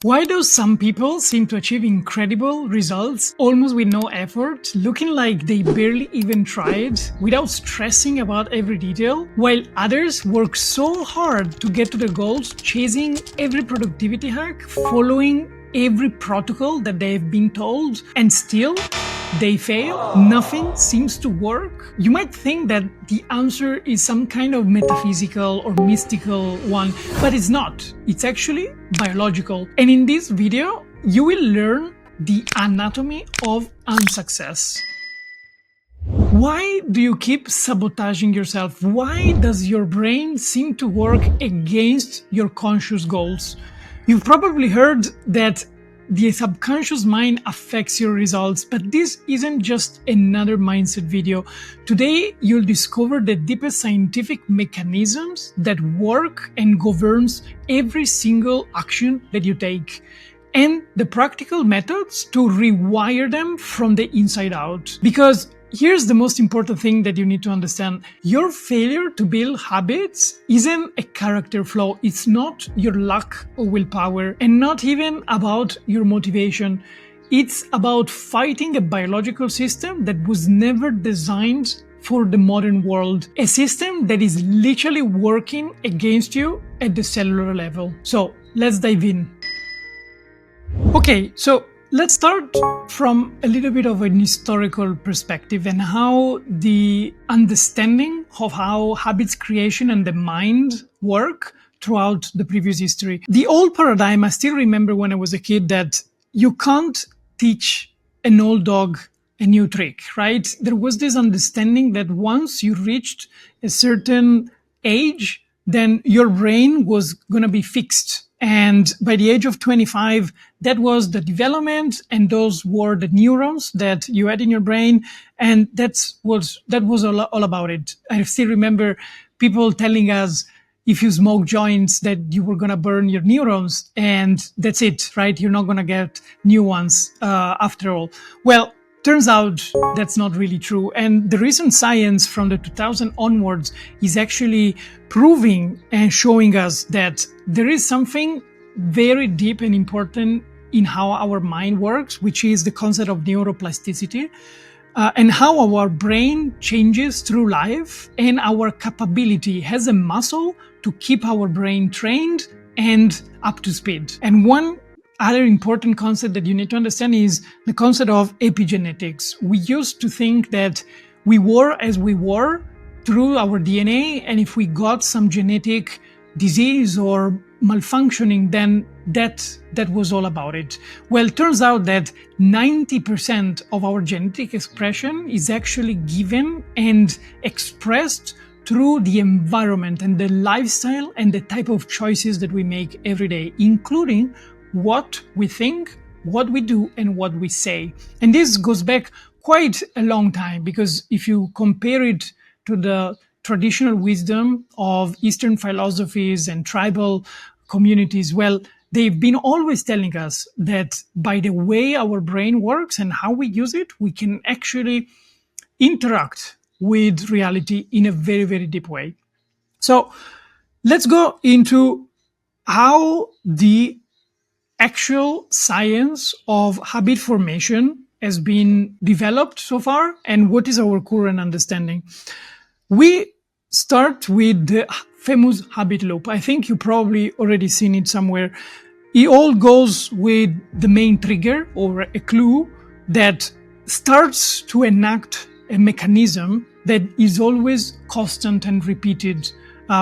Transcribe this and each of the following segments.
Why do some people seem to achieve incredible results almost with no effort, looking like they barely even tried, without stressing about every detail, while others work so hard to get to their goals, chasing every productivity hack, following every protocol that they've been told, and still they fail? Nothing seems to work? You might think that the answer is some kind of metaphysical or mystical one, but it's not. It's actually biological. And in this video, you will learn the anatomy of unsuccess. Why do you keep sabotaging yourself? Why does your brain seem to work against your conscious goals? You've probably heard that the subconscious mind affects your results, but this isn't just another mindset video. Today, you'll discover the deepest scientific mechanisms that work and governs every single action that you take, and the practical methods to rewire them from the inside out. Because here's the most important thing that you need to understand. Your failure to build habits isn't a character flaw. It's not your luck or willpower, and not even about your motivation. It's about fighting a biological system that was never designed for the modern world. A system that is literally working against you at the cellular level. So let's dive in. Okay, so let's start from a little bit of an historical perspective and how the understanding of how habits creation and the mind work throughout the previous history. The old paradigm, I still remember when I was a kid, that you can't teach an old dog a new trick, right? There was this understanding that once you reached a certain age, then your brain was going to be fixed. And by the age of 25, that was the development, and those were the neurons that you had in your brain, and that was all about it. I still remember people telling us if you smoke joints that you were gonna burn your neurons, and that's it, right? You're not gonna get new ones after all. Well, turns out that's not really true. And the recent science from the 2000 onwards is actually proving and showing us that there is something very deep and important in how our mind works, which is the concept of neuroplasticity, and how our brain changes through life, and our capability has a muscle to keep our brain trained and up to speed. And one other important concept that you need to understand is the concept of epigenetics. We used to think that we were as we were through our DNA, and if we got some genetic disease or malfunctioning, then that was all about it. Well, it turns out that 90% of our genetic expression is actually given and expressed through the environment and the lifestyle and the type of choices that we make every day, including what we think, what we do, and what we say. And this goes back quite a long time, because if you compare it to the traditional wisdom of Eastern philosophies and tribal communities, well, they've been always telling us that by the way our brain works and how we use it, we can actually interact with reality in a very, very deep way. So let's go into how the actual science of habit formation has been developed so far and what is our current understanding. We start with the famous habit loop. I think you probably already seen it somewhere. It all goes with the main trigger or a clue that starts to enact a mechanism that is always constant and repeated,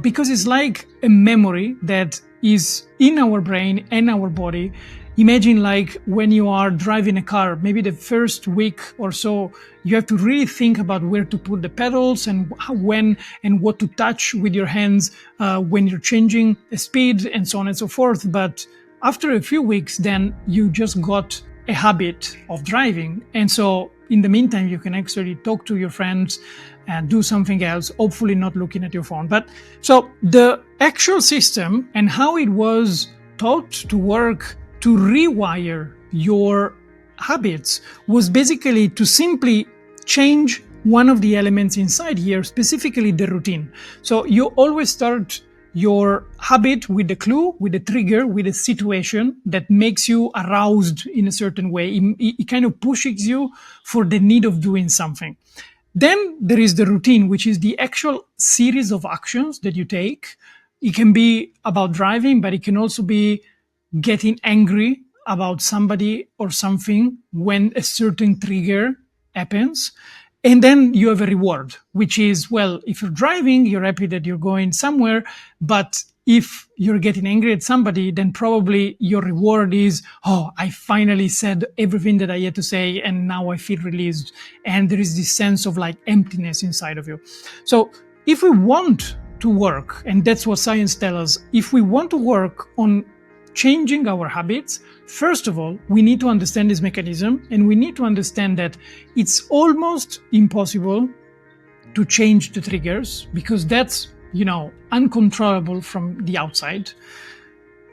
because it's like a memory that is in our brain and our body. Imagine like when you are driving a car, maybe the first week or so, you have to really think about where to put the pedals and when and what to touch with your hands when you're changing the speed and so on and so forth. But after a few weeks, then you just got a habit of driving. And so in the meantime, you can actually talk to your friends and do something else, hopefully not looking at your phone. But so the actual system and how it was taught to work to rewire your habits was basically to simply change one of the elements inside here, specifically the routine. So you always start your habit with the clue, with the trigger, with the situation that makes you aroused in a certain way. It kind of pushes you for the need of doing something. Then there is the routine, which is the actual series of actions that you take. It can be about driving, but it can also be getting angry about somebody or something when a certain trigger happens. And then you have a reward, which is, well, if you're driving, you're happy that you're going somewhere. But if you're getting angry at somebody, then probably your reward is, oh, I finally said everything that I had to say, and now I feel released. And there is this sense of like emptiness inside of you. So if we want to work, and that's what science tells us, if we want to work on changing our habits, first of all, we need to understand this mechanism, and we need to understand that it's almost impossible to change the triggers because that's, uncontrollable from the outside.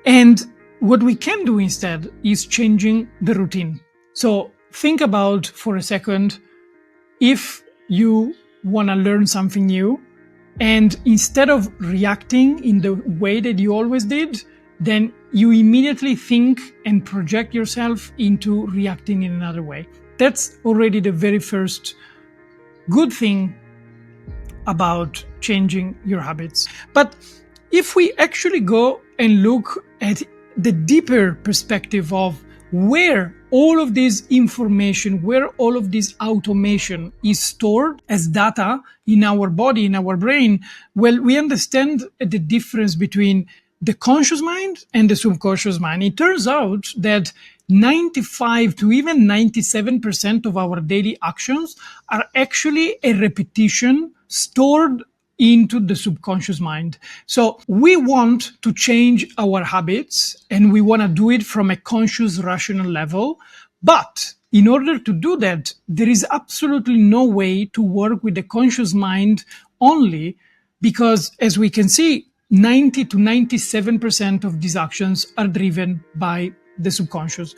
And what we can do instead is changing the routine. So think about for a second, if you want to learn something new, and instead of reacting in the way that you always did, then you immediately think and project yourself into reacting in another way. That's already the very first good thing about changing your habits. But if we actually go and look at the deeper perspective of where all of this information, where all of this automation is stored as data in our body, in our brain, well, we understand the difference between the conscious mind and the subconscious mind. It turns out that 95 to even 97% of our daily actions are actually a repetition stored into the subconscious mind. So we want to change our habits and we want to do it from a conscious, rational level. But in order to do that, there is absolutely no way to work with the conscious mind only because, as we can see, 90 to 97% of these actions are driven by the subconscious.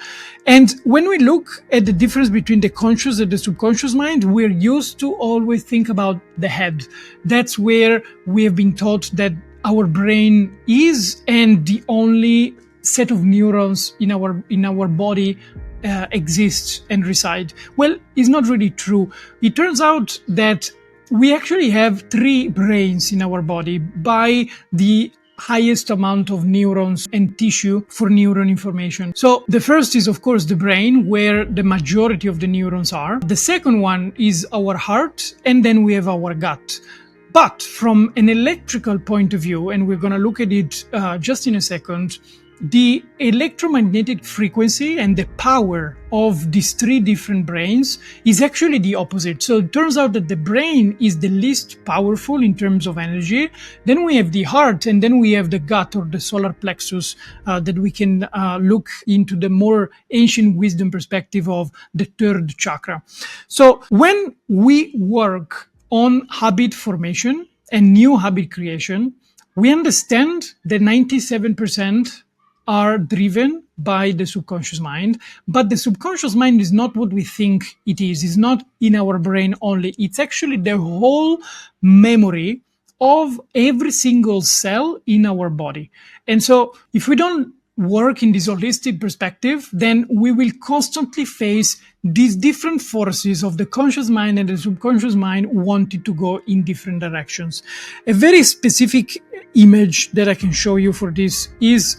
And when we look at the difference between the conscious and the subconscious mind, we're used to always think about the head. That's where we have been taught that our brain is, and the only set of neurons in our body exists and reside. Well, it's not really true. It turns out that we actually have 3 brains in our body by the highest amount of neurons and tissue for neuron information. So the first is, of course, the brain, where the majority of the neurons are. The second one is our heart, and then we have our gut. But from an electrical point of view, and we're going to look at it just in a second, the electromagnetic frequency and the power of these 3 different brains is actually the opposite. So it turns out that the brain is the least powerful in terms of energy. Then we have the heart, and then we have the gut or the solar plexus that we can look into the more ancient wisdom perspective of the 3rd chakra. So when we work on habit formation and new habit creation, we understand that 97% are driven by the subconscious mind, but the subconscious mind is not what we think it is. It's not in our brain only. It's actually the whole memory of every single cell in our body. And so if we don't work in this holistic perspective, then we will constantly face these different forces of the conscious mind and the subconscious mind wanting to go in different directions. A very specific image that I can show you for this is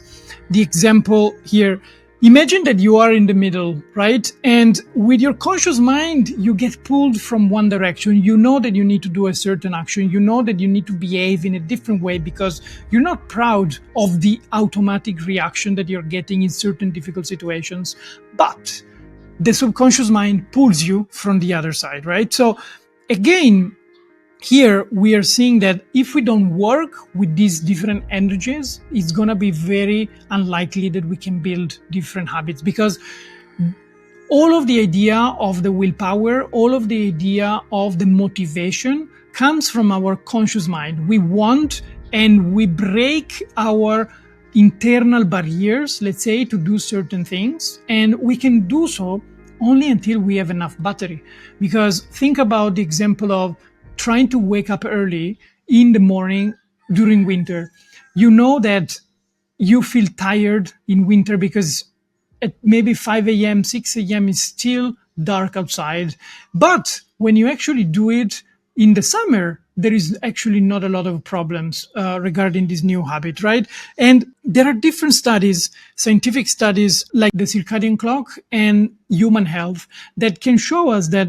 the example here. Imagine that you are in the middle, right? And with your conscious mind, you get pulled from one direction. You know that you need to do a certain action. You know that you need to behave in a different way because you're not proud of the automatic reaction that you're getting in certain difficult situations. But the subconscious mind pulls you from the other side, right? So again, here we are seeing that if we don't work with these different energies, it's going to be very unlikely that we can build different habits, because all of the idea of the willpower, all of the idea of the motivation comes from our conscious mind. We want and we break our internal barriers, let's say, to do certain things, and we can do so only until we have enough battery. Because think about the example of trying to wake up early in the morning during winter. You know that you feel tired in winter because at maybe 5 a.m., 6 a.m. is still dark outside. But when you actually do it in the summer, there is actually not a lot of problems regarding this new habit, right? And there are different studies, scientific studies like the circadian clock and human health that can show us that,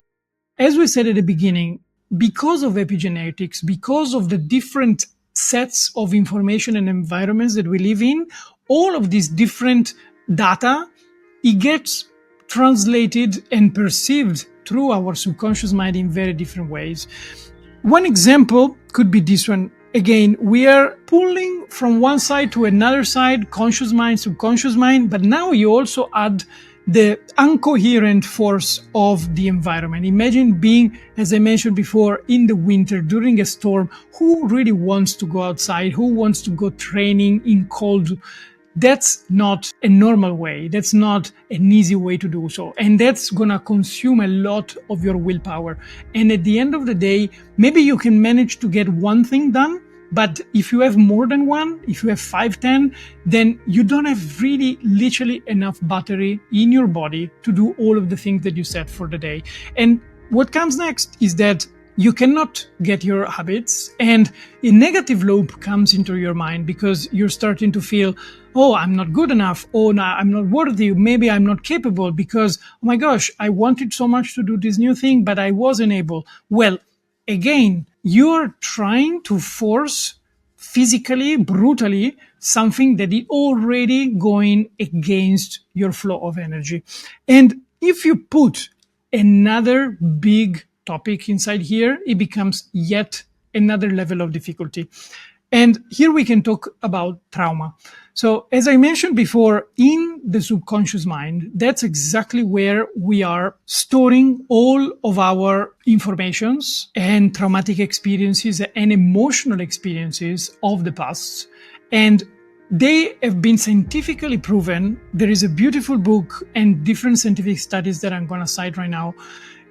as we said at the beginning, because of epigenetics, because of the different sets of information and environments that we live in, all of these different data, it gets translated and perceived through our subconscious mind in very different ways. One example could be this one. Again, we are pulling from one side to another side, conscious mind, subconscious mind, but now you also add the incoherent force of the environment. Imagine being, as I mentioned before, in the winter during a storm. Who really wants to go outside? Who wants to go training in cold? That's not a normal way. That's not an easy way to do so. And that's going to consume a lot of your willpower. And at the end of the day, maybe you can manage to get one thing done. But if you have more than one, if you have 5, 10, then you don't have really literally enough battery in your body to do all of the things that you set for the day. And what comes next is that you cannot get your habits, and a negative loop comes into your mind because you're starting to feel, oh, I'm not good enough. Oh, no, I'm not worthy. Maybe I'm not capable because, oh my gosh, I wanted so much to do this new thing, but I wasn't able. Well, again, you're trying to force physically, brutally, something that is already going against your flow of energy. And if you put another big topic inside here, it becomes yet another level of difficulty. And here we can talk about trauma. So, as I mentioned before, in the subconscious mind, that's exactly where we are storing all of our informations and traumatic experiences and emotional experiences of the past. And they have been scientifically proven. There is a beautiful book and different scientific studies that I'm going to cite right now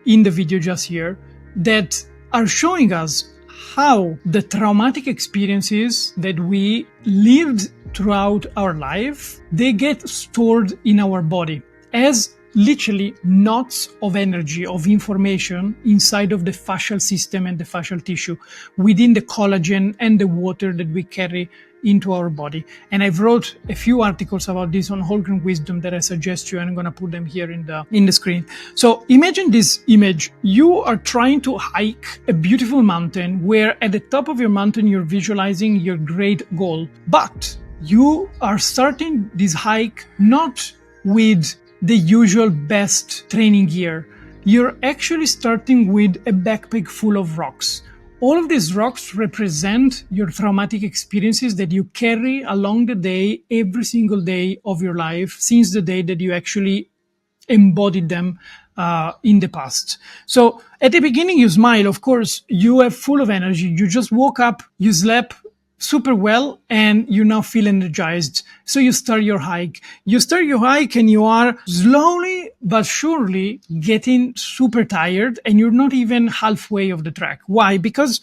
in the video just here that are showing us how the traumatic experiences that we lived throughout our life, they get stored in our body as literally knots of energy, of information inside of the fascial system and the fascial tissue within the collagen and the water that we carry into our body. And I've wrote a few articles about this on Holgren Wisdom that I suggest you, and I'm going to put them here in the screen. So imagine this image. You are trying to hike a beautiful mountain where at the top of your mountain you're visualizing your great goal, but you are starting this hike not with the usual best training gear. You're actually starting with a backpack full of rocks. All of these rocks represent your traumatic experiences that you carry along the day, every single day of your life, since the day that you actually embodied them in the past. So at the beginning, you smile. Of course, you are full of energy. You just woke up, you slept super well, and you now feel energized. So you start your hike. You start your hike and you are slowly but surely getting super tired, and you're not even halfway of the track. Why? Because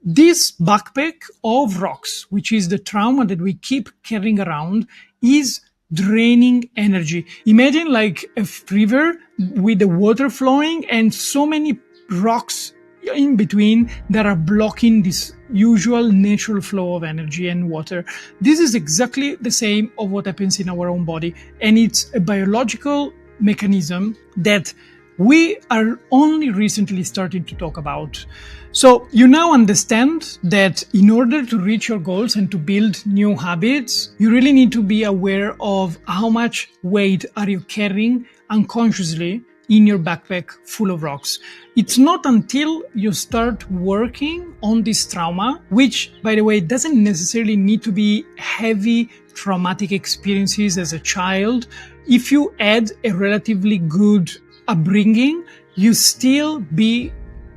this backpack of rocks, which is the trauma that we keep carrying around, is draining energy. Imagine like a river with the water flowing and so many rocks in between that are blocking this usual natural flow of energy and water. This is exactly the same of what happens in our own body, and it's a biological mechanism that we are only recently starting to talk about. So you now understand that in order to reach your goals and to build new habits, you really need to be aware of how much weight are you carrying unconsciously in your backpack full of rocks. It's not until you start working on this trauma, which, by the way, doesn't necessarily need to be heavy traumatic experiences as a child. If you add a relatively good upbringing, you still be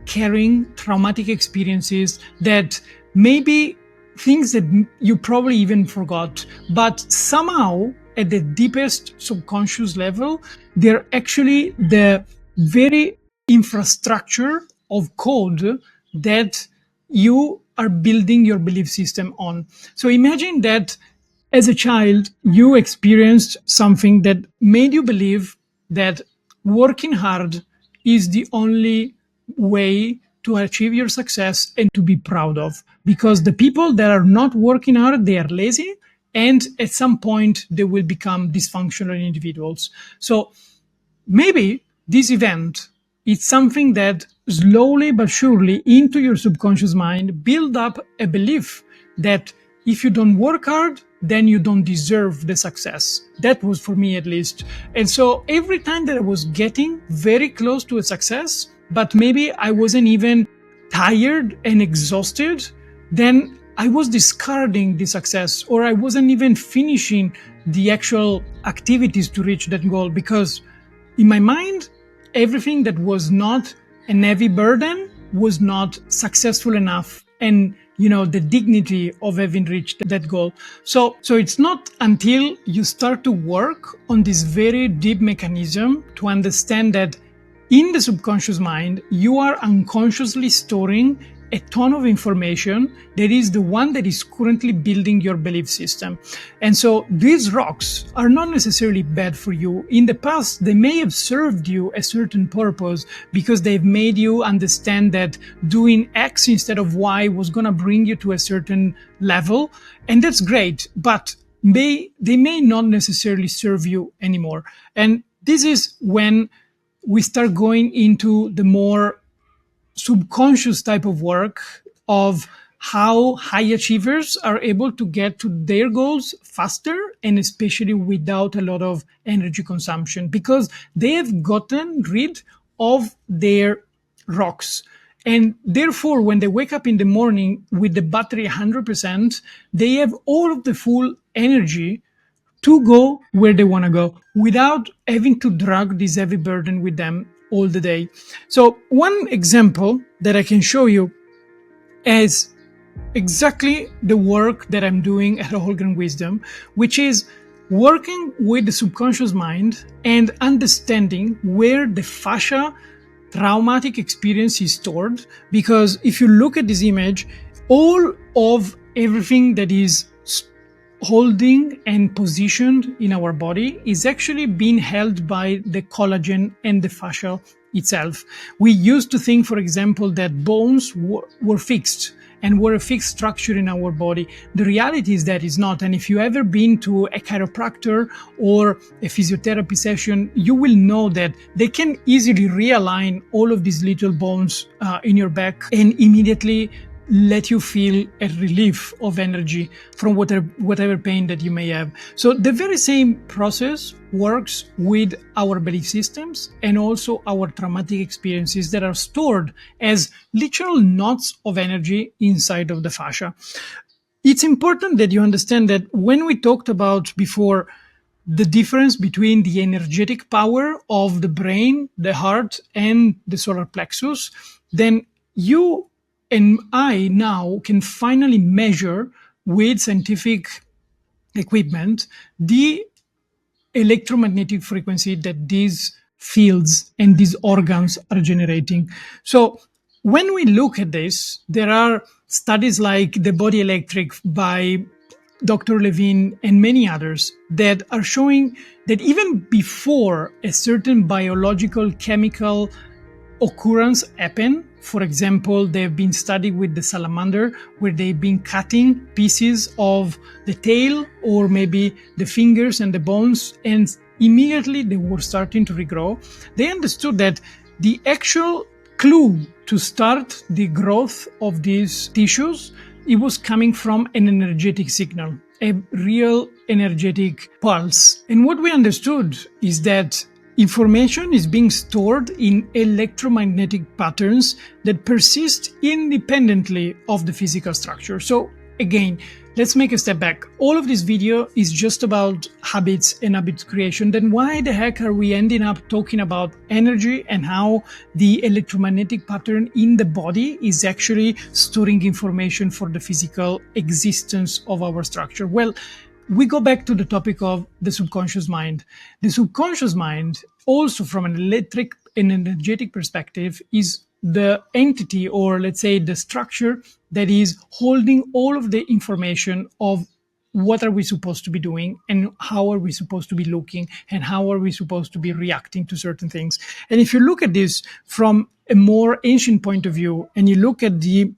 carrying traumatic experiences that maybe things that you probably even forgot, but somehow at the deepest subconscious level, they're actually the very infrastructure of code that you are building your belief system on. So imagine that as a child, you experienced something that made you believe that working hard is the only way to achieve your success and to be proud of. Because the people that are not working hard, they are lazy. And at some point, they will become dysfunctional individuals. So maybe this event is something that slowly but surely into your subconscious mind build up a belief that if you don't work hard, then you don't deserve the success. That was for me at least. And so every time that I was getting very close to a success, but maybe I wasn't even tired and exhausted, then I was discarding the success, or I wasn't even finishing the actual activities to reach that goal, because in my mind, everything that was not a heavy burden was not successful enough, and the dignity of having reached that goal. So it's not until you start to work on this very deep mechanism to understand that in the subconscious mind, you are unconsciously storing a ton of information that is the one that is currently building your belief system. And so these rocks are not necessarily bad for you. In the past, they may have served you a certain purpose because they've made you understand that doing X instead of Y was going to bring you to a certain level. And that's great, but they may not necessarily serve you anymore. And this is when we start going into the more subconscious type of work of how high achievers are able to get to their goals faster, and especially without a lot of energy consumption, because they have gotten rid of their rocks. And therefore, when they wake up in the morning with the battery 100%, they have all of the full energy to go where they want to go without having to drag this heavy burden with them all the day. So, one example that I can show you is exactly the work that I'm doing at Holgren Wisdom, which is working with the subconscious mind and understanding where the fascia traumatic experience is stored. Because if you look at this image, all of everything that is holding and positioned in our body is actually being held by the collagen and the fascia itself. We used to think, for example, that bones were fixed and were a fixed structure in our body. The reality is that it's not. And if you ever been to a chiropractor or a physiotherapy session, you will know that they can easily realign all of these little bones in your back and immediately let you feel a relief of energy from whatever pain that you may have. So the very same process works with our belief systems and also our traumatic experiences that are stored as literal knots of energy inside of the fascia. It's important that you understand that when we talked about before the difference between the energetic power of the brain, the heart, and the solar plexus, then you and I now can finally measure with scientific equipment the electromagnetic frequency that these fields and these organs are generating. So when we look at this, there are studies like the Body Electric by Dr. Levine and many others that are showing that even before a certain biological chemical occurrence happen. For example, they've been studied with the salamander, where they've been cutting pieces of the tail or maybe the fingers and the bones, and immediately they were starting to regrow. They understood that the actual clue to start the growth of these tissues, it was coming from an energetic signal, a real energetic pulse. And what we understood is that information is being stored in electromagnetic patterns that persist independently of the physical structure. So again, let's make a step back. All of this video is just about habits and habit creation. Then why the heck are we ending up talking about energy and how the electromagnetic pattern in the body is actually storing information for the physical existence of our structure? Well, we go back to the topic of the subconscious mind. The subconscious mind, also from an energetic perspective, is the entity, or let's say the structure, that is holding all of the information of what are we supposed to be doing and how are we supposed to be looking and how are we supposed to be reacting to certain things. And if you look at this from a more ancient point of view, and you look at the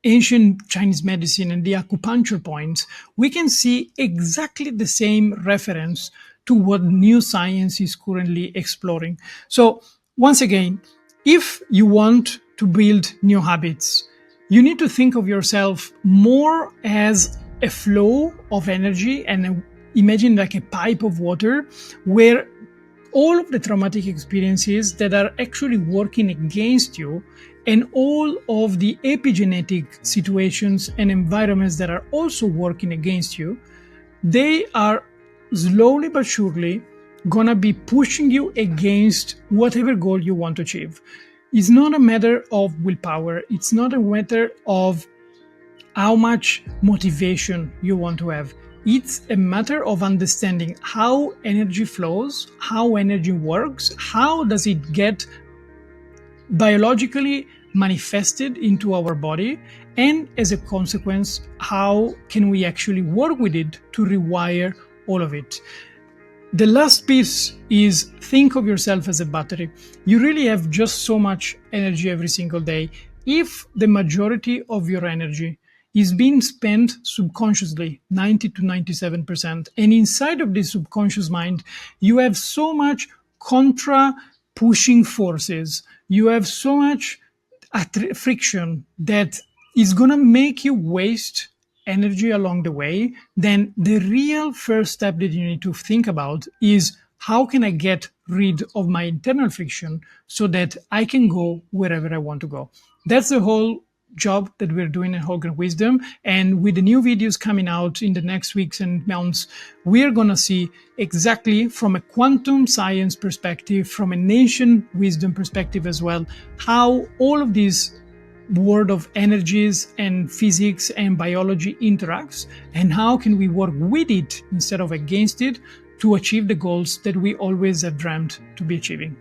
ancient Chinese medicine and the acupuncture points, we can see exactly the same reference to what new science is currently exploring. So, once again, if you want to build new habits, you need to think of yourself more as a flow of energy, and imagine like a pipe of water where all of the traumatic experiences that are actually working against you and all of the epigenetic situations and environments that are also working against you, they are slowly but surely gonna be pushing you against whatever goal you want to achieve. It's not a matter of willpower, it's not a matter of how much motivation you want to have. It's a matter of understanding how energy flows, how energy works, how does it get biologically manifested into our body, and as a consequence, how can we actually work with it to rewire all of it. The last piece is think of yourself as a battery. You really have just so much energy every single day. If the majority of your energy is being spent subconsciously, 90 to 97%, and inside of this subconscious mind, you have so much contra pushing forces, you have so much friction that is going to make you waste energy along the way, then the real first step that you need to think about is how can I get rid of my internal friction so that I can go wherever I want to go. That's the whole job that we're doing at Holger Wisdom. And with the new videos coming out in the next weeks and months, we're going to see exactly from a quantum science perspective, from an ancient wisdom perspective as well, how all of these world of energies and physics and biology interacts, and how can we work with it instead of against it to achieve the goals that we always have dreamt to be achieving.